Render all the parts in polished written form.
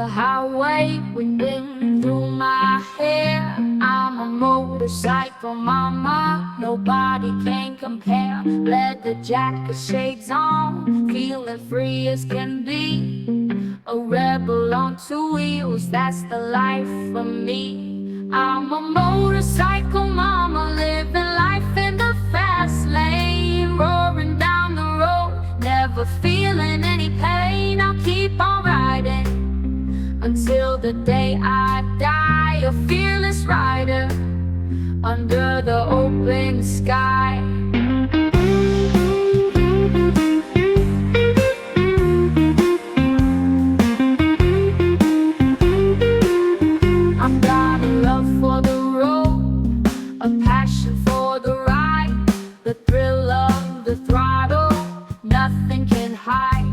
the highway, wind through my hair. I'm a motorcycle mama, nobody can compare. Leather jacket, shades on, feeling free as can be. A rebel on two wheels, that's the life for me. I'm a motorcycle mama, living life in the fast lane, roaring down the road, never feeling any pain. I'll keep on riding until the day I die, a fearless rider under the open sky. I've got a love for the road, a passion for the ride, the thrill of the throttle, nothing can hide.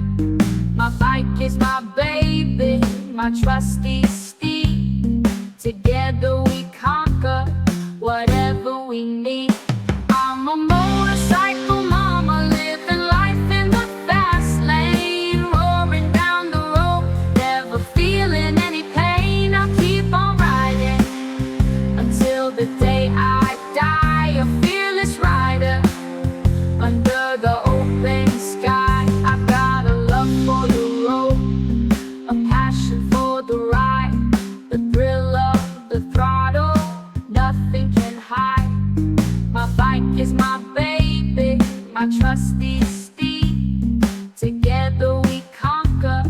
My bike is my baby, my trusty steed. Together we conquer whatever we need. I'm a motorcycle mama, living life in the fast lane, roaring down the road, never feeling any pain. I'll keep on riding until the day I die, a fearless rider under the open sky. I've got a love for the road, a passion for the ride, the thrill of the throttle, nothing can hide. My bike is my baby, my trusty steed. Together we conquer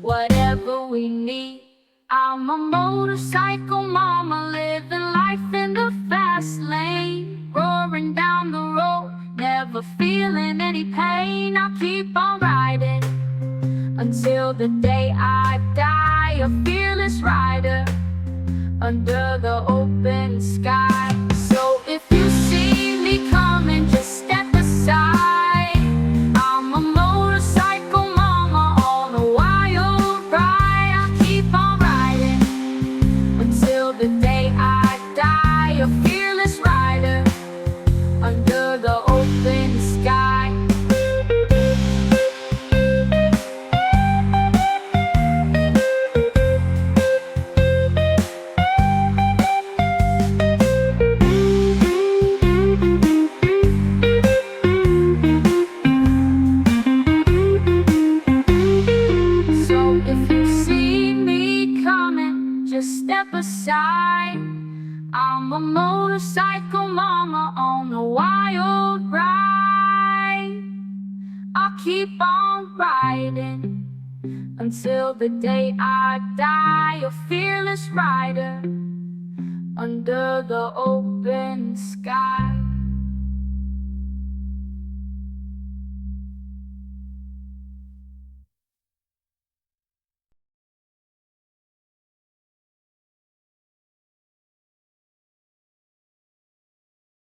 whatever we need. I'm a motorcycle mama, living life in the fast lane, roaring down the road, never feeling any pain. I'll keep on riding until the day I die, a fearless rider under the open sky. So if you see me coming, just step aside. I'm a motorcycle mama on a wild ride. I'll keep on riding until the day I die, a fearless rider under the open sky. So if you see me coming, just step aside. I'm a motorcycle mama on a wild ride. I'll keep on riding until the day I die, a fearless rider under the open sky.